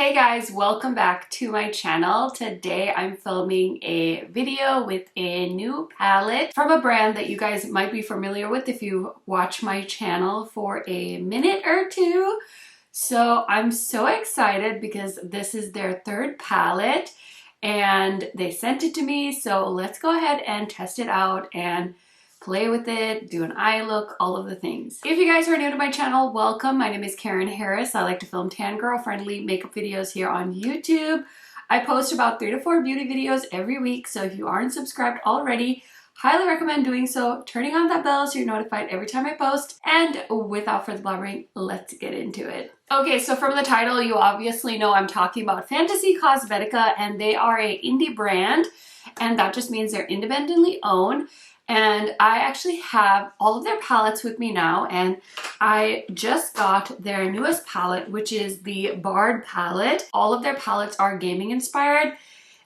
Hey guys, welcome back to my channel. Today I'm filming a video with a new palette from a brand that you guys might be familiar with if you watch my channel for a minute or two. So I'm so excited because this is their third palette and they sent it to me. So let's go ahead and test it out and play with it, do an eye look, all of the things. If you guys are new to my channel, welcome. My name is Karen Harris. I like to film tan girl friendly makeup videos here on YouTube. I post about 3 to 4 beauty videos every week, so if you aren't subscribed already, highly recommend doing so, turning on that bell so you're notified every time I post. And without further blabbering, let's get into it. Okay, so from the title, you obviously know I'm talking about Fantasy Cosmetica, and they are an indie brand, and that just means they're independently owned. And I actually have all of their palettes with me now, and I just got their newest palette, which is the Bard palette. All of their palettes are gaming inspired,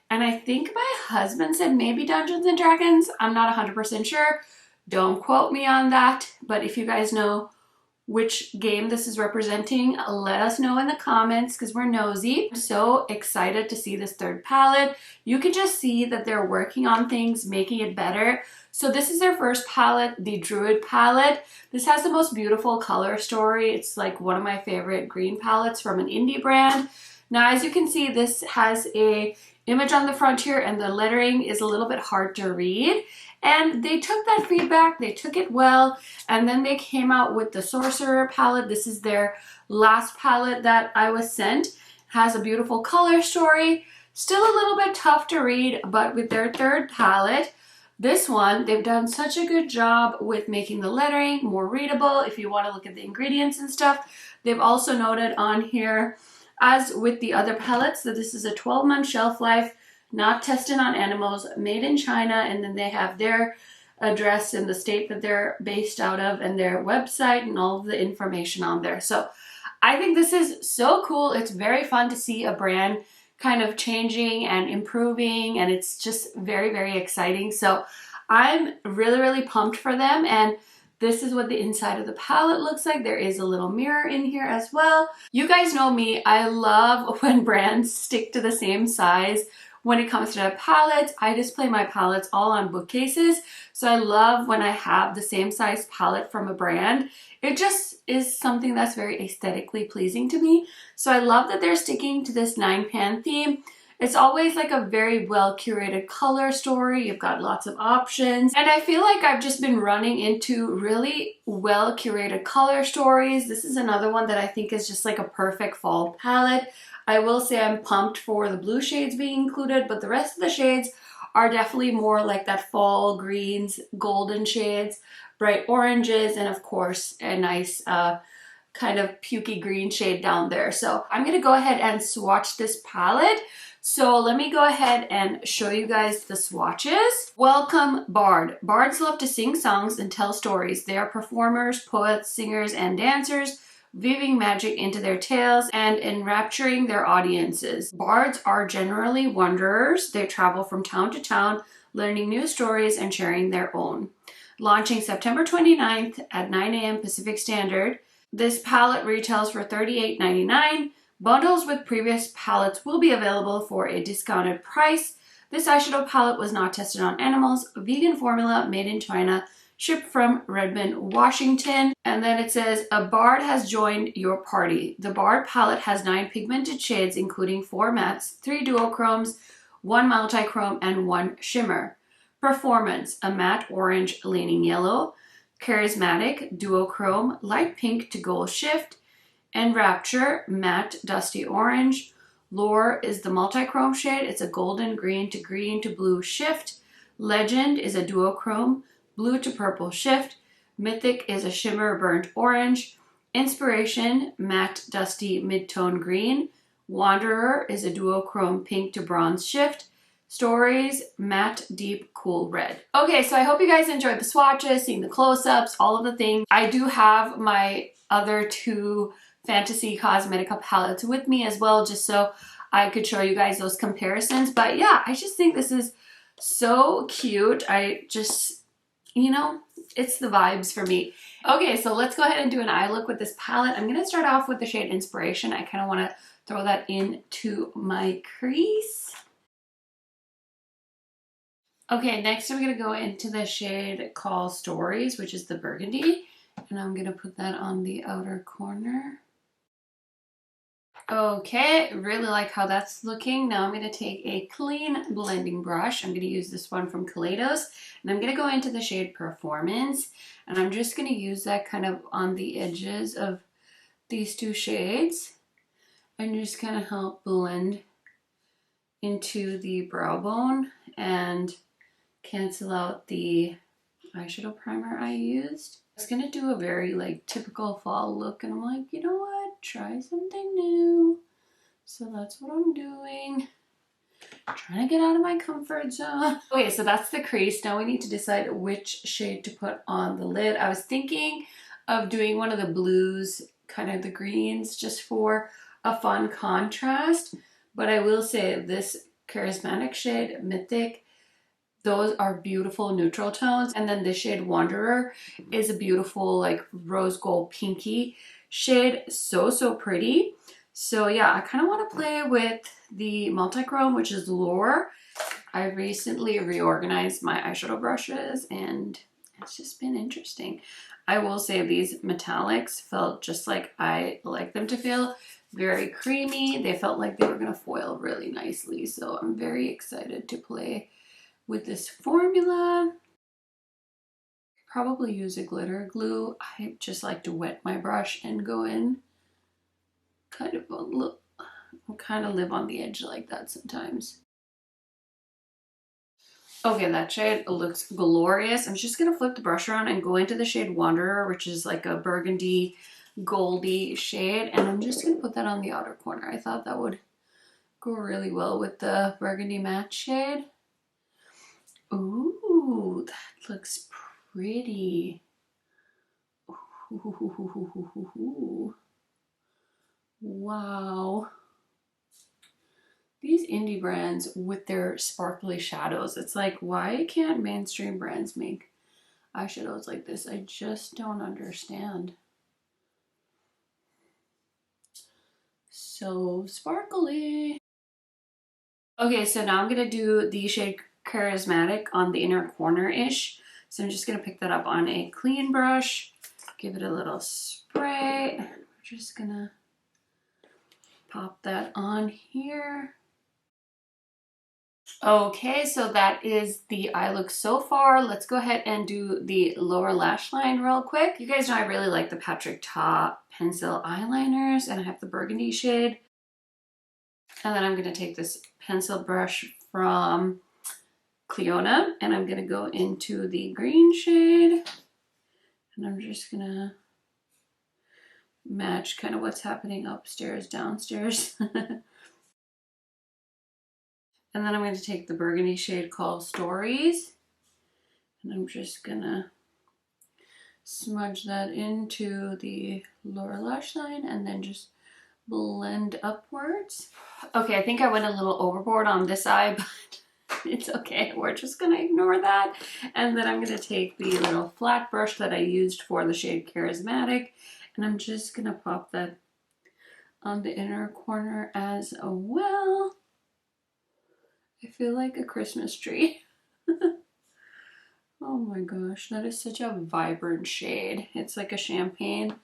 and I think my husband said maybe Dungeons and Dragons. I'm not 100% sure. Don't quote me on that, but if you guys know which game this is representing, let us know in the comments because we're nosy. I'm so excited to see this third palette. You can just see that they're working on things, making it better. So this is their first palette, the Druid Palette. This has the most beautiful color story. It's like one of my favorite green palettes from an indie brand. Now, as you can see, this has a image on the front here and the lettering is a little bit hard to read. And they took that feedback, they took it well, and then they came out with the Sorcerer Palette. This is their last palette that I was sent. It has a beautiful color story, still a little bit tough to read, but with their third palette, this one, they've done such a good job with making the lettering more readable if you want to look at the ingredients and stuff. They've also noted on here, as with the other palettes, that this is a 12-month shelf life, not tested on animals, made in China, and then they have their address in the state that they're based out of and their website and all of the information on there. So I think this is so cool. It's very fun to see a brand kind of changing and improving, and it's just very, very exciting. So I'm really, really pumped for them, and this is what the inside of the palette looks like. There is a little mirror in here as well. You guys know me, I love when brands stick to the same size. When it comes to palettes, I display my palettes all on bookcases. So I love when I have the same size palette from a brand. It just is something that's very aesthetically pleasing to me. So I love that they're sticking to this 9-pan theme. It's always like a very well curated color story. You've got lots of options. And I feel like I've just been running into really well curated color stories. This is another one that I think is just like a perfect fall palette. I will say I'm pumped for the blue shades being included, but the rest of the shades are definitely more like that fall greens, golden shades, bright oranges, and of course a nice kind of pukey green shade down there. So I'm gonna go ahead and swatch this palette. So let me go ahead and show you guys the swatches. Welcome, Bard. Bards love to sing songs and tell stories. They are performers, poets, singers, and dancers, weaving magic into their tales and enrapturing their audiences. Bards are generally wanderers. They travel from town to town, learning new stories and sharing their own. Launching September 29th at 9 a.m. Pacific Standard, this palette retails for $38.99. Bundles with previous palettes will be available for a discounted price. This eyeshadow palette was not tested on animals, vegan formula, made in China, shipped from Redmond, Washington. And then it says, a Bard has joined your party. The Bard palette has 9 pigmented shades, including 4 mattes, 3 duochromes, 1 multichrome, and 1 shimmer. Performance, a matte orange leaning yellow, charismatic, duochrome, light pink to gold shift, Enrapture, matte dusty orange. Lore is the multichrome shade. It's a golden green to blue shift. Legend is a duochrome, blue to purple shift. Mythic is a shimmer burnt orange. Inspiration, matte dusty mid-tone green. Wanderer is a duochrome pink to bronze shift. Stories, matte deep cool red. Okay, so I hope you guys enjoyed the swatches, seeing the close-ups, all of the things. I do have my other 2 Fantasy Cosmetica palettes with me as well, just so I could show you guys those comparisons. But yeah, I just think this is so cute. I just, you know, it's the vibes for me. Okay, so let's go ahead and do an eye look with this palette. I'm going to start off with the shade Inspiration. I kind of want to throw that into my crease. Okay, next I'm going to go into the shade called Stories, which is the burgundy, and I'm going to put that on the outer corner. Okay, really like how that's looking. Now I'm going to take a clean blending brush. I'm going to use this one from Kaleidos, and I'm going to go into the shade Performance, and I'm just going to use that kind of on the edges of these two shades and just kind of help blend into the brow bone and cancel out the eyeshadow primer I used. I was gonna do a very like typical fall look, and I'm like, you know what, try something new. So that's what I'm doing. Trying to get out of my comfort zone. Okay, so that's the crease. Now we need to decide which shade to put on the lid. I was thinking of doing one of the blues, kind of the greens, just for a fun contrast. But I will say this charismatic shade, Mythic, those are beautiful neutral tones. And then this shade Wanderer is a beautiful like rose gold pinky shade. So pretty. So yeah, I kind of want to play with the multi-chrome, which is Lure. I recently reorganized my eyeshadow brushes and it's just been interesting. I will say these metallics felt just like I like them to feel. Very creamy. They felt like they were going to foil really nicely. So I'm very excited to play with this formula. Probably use a glitter glue. I just like to wet my brush and go in. Kind of live on the edge like that sometimes. Okay, that shade looks glorious. I'm just gonna flip the brush around and go into the shade Wanderer, which is like a burgundy goldy shade, and I'm just gonna put that on the outer corner. I thought that would go really well with the burgundy matte shade. Ooh, that looks pretty. Ooh. Wow. These indie brands with their sparkly shadows, it's like, why can't mainstream brands make eyeshadows like this? I just don't understand. So sparkly. Okay, so now I'm gonna do the shade Charismatic on the inner corner-ish. So I'm just gonna pick that up on a clean brush, give it a little spray. We're just gonna pop that on here. Okay, so that is the eye look so far. Let's go ahead and do the lower lash line real quick. You guys know I really like the Patrick Ta pencil eyeliners, and I have the burgundy shade. And then I'm going to take this pencil brush from Cleona, and I'm going to go into the green shade, and I'm just going to match kind of what's happening upstairs, downstairs. And then I'm going to take the burgundy shade called Stories, and I'm just going to smudge that into the lower lash line and then just blend upwards. Okay, I think I went a little overboard on this eye, but it's okay. We're just going to ignore that. And then I'm going to take the little flat brush that I used for the shade Charismatic, and I'm just going to pop that on the inner corner as well. I feel like a Christmas tree. Oh my gosh, that is such a vibrant shade. It's like a champagne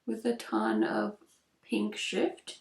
with a ton of pink shift.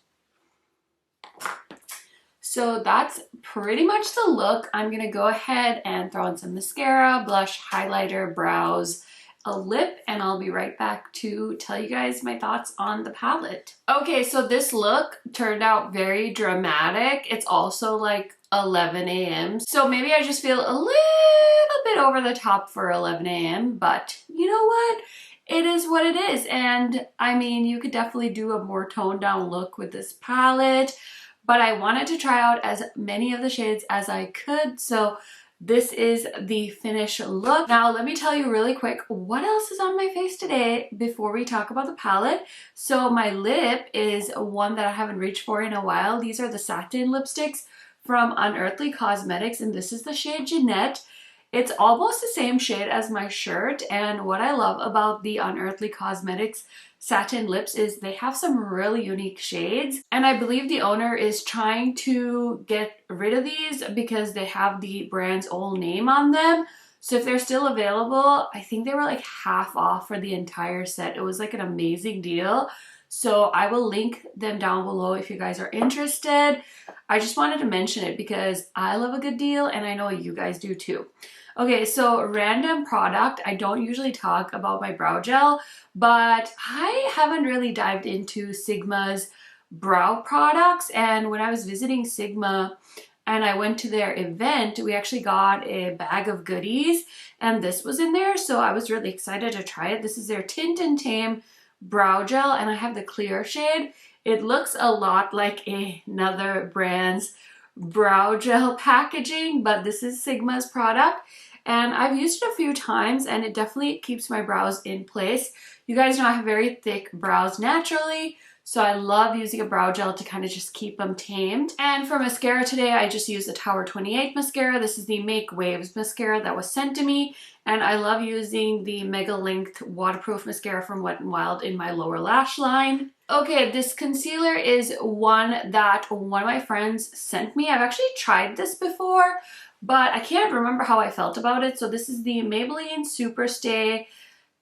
So that's pretty much the look. I'm gonna go ahead and throw on some mascara, blush, highlighter, brows, a lip, and I'll be right back to tell you guys my thoughts on the palette. Okay, so this look turned out very dramatic. It's also like 11 a.m. So maybe I just feel a little bit over the top for 11 a.m. But you know what? It is what it is. And I mean, you could definitely do a more toned down look with this palette. But I wanted to try out as many of the shades as I could. So this is the finished look. Now, let me tell you really quick what else is on my face today before we talk about the palette. So my lip is one that I haven't reached for in a while. These are the satin lipsticks from Unearthly Cosmetics, and this is the shade Jeanette. It's almost the same shade as my shirt, and what I love about the Unearthly Cosmetics satin lips is they have some really unique shades, and I believe the owner is trying to get rid of these because they have the brand's old name on them. So if they're still available, I think they were like half off for the entire set. It was like an amazing deal. So I will link them down below if you guys are interested. I just wanted to mention it because I love a good deal and I know you guys do too. Okay, so random product. I don't usually talk about my brow gel, but I haven't really dived into Sigma's brow products. And when I was visiting Sigma and I went to their event, we actually got a bag of goodies and this was in there. So I was really excited to try it. This is their Tint and Tame brow gel and I have the clear shade. It looks a lot like another brand's brow gel packaging, but this is Sigma's product and I've used it a few times and it definitely keeps my brows in place. You guys know I have very thick brows naturally, so I love using a brow gel to kind of just keep them tamed. And for mascara today, I just used the Tower 28 mascara. This is the Make Waves mascara that was sent to me. And I love using the Mega Length waterproof mascara from Wet n Wild in my lower lash line. Okay, this concealer is one that one of my friends sent me. I've actually tried this before, but I can't remember how I felt about it. So this is the Maybelline Superstay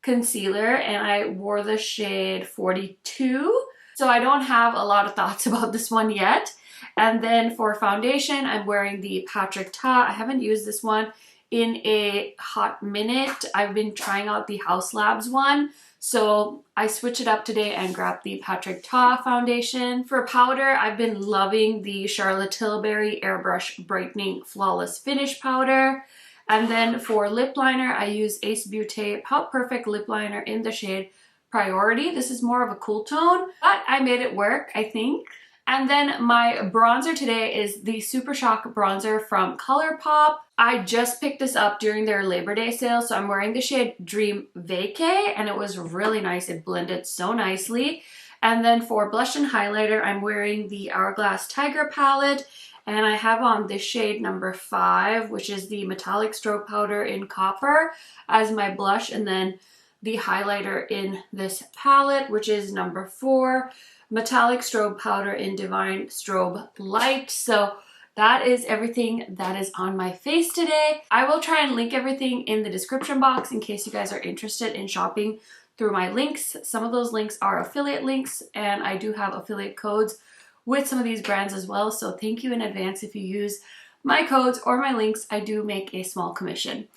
concealer and I wore the shade 42. So I don't have a lot of thoughts about this one yet. And then for foundation, I'm wearing the Patrick Ta. I haven't used this one in a hot minute. I've been trying out the House Labs one. So I switched it up today and grabbed the Patrick Ta foundation. For powder, I've been loving the Charlotte Tilbury Airbrush Brightening Flawless Finish powder. And then for lip liner, I use Ace Beaute Pout Perfect lip liner in the shade Priority. This is more of a cool tone, but I made it work, I think. And then my bronzer today is the Super Shock bronzer from ColourPop. I just picked this up during their Labor Day sale, so I'm wearing the shade Dream Vacay, and it was really nice. It blended so nicely. And then for blush and highlighter, I'm wearing the Hourglass Tiger palette, and I have on this shade number 5, which is the Metallic Strobe Powder in Copper as my blush, and then the highlighter in this palette, which is number 4, Metallic Strobe Powder in Divine Strobe Light. So that is everything that is on my face today. I will try and link everything in the description box in case you guys are interested in shopping through my links. Some of those links are affiliate links, and I do have affiliate codes with some of these brands as well. So thank you in advance if you use my codes or my links. I do make a small commission.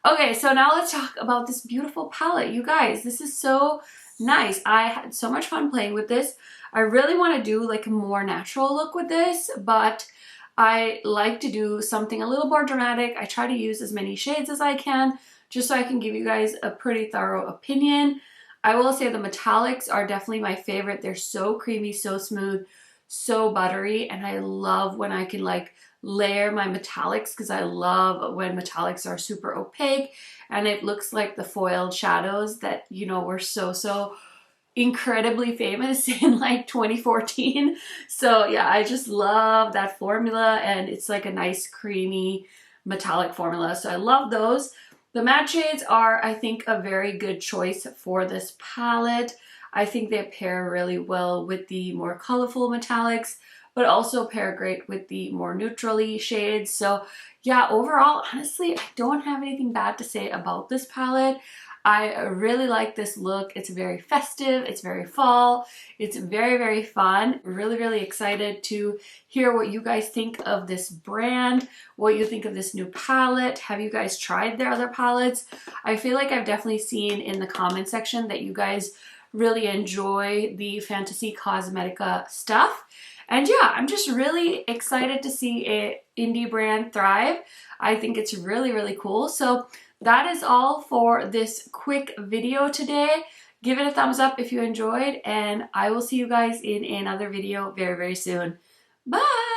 Okay, so now let's talk about this beautiful palette. You guys, this is so nice. I had so much fun playing with this. I really want to do like a more natural look with this, but I like to do something a little more dramatic. I try to use as many shades as I can just so I can give you guys a pretty thorough opinion. I will say the metallics are definitely my favorite. They're so creamy, so smooth, so buttery, and I love when I can like layer my metallics because I love when metallics are super opaque and it looks like the foiled shadows that, you know, were so incredibly famous in like 2014. So yeah, I just love that formula, and it's like a nice creamy metallic formula. So I love those. The matte shades are, I think, a very good choice for this palette. I think they pair really well with the more colorful metallics, but also pair great with the more neutrally shades. So yeah, overall, honestly, I don't have anything bad to say about this palette. I really like this look. It's very festive, it's very fall, it's very fun. Really excited to hear what you guys think of this brand, what you think of this new palette. Have you guys tried their other palettes? I feel like I've definitely seen in the comment section that you guys really enjoy the Fantasy Cosmetica stuff. And yeah, I'm just really excited to see an indie brand thrive. I think it's really cool. So that is all for this quick video today. Give it a thumbs up if you enjoyed, and I will see you guys in another video very soon. Bye!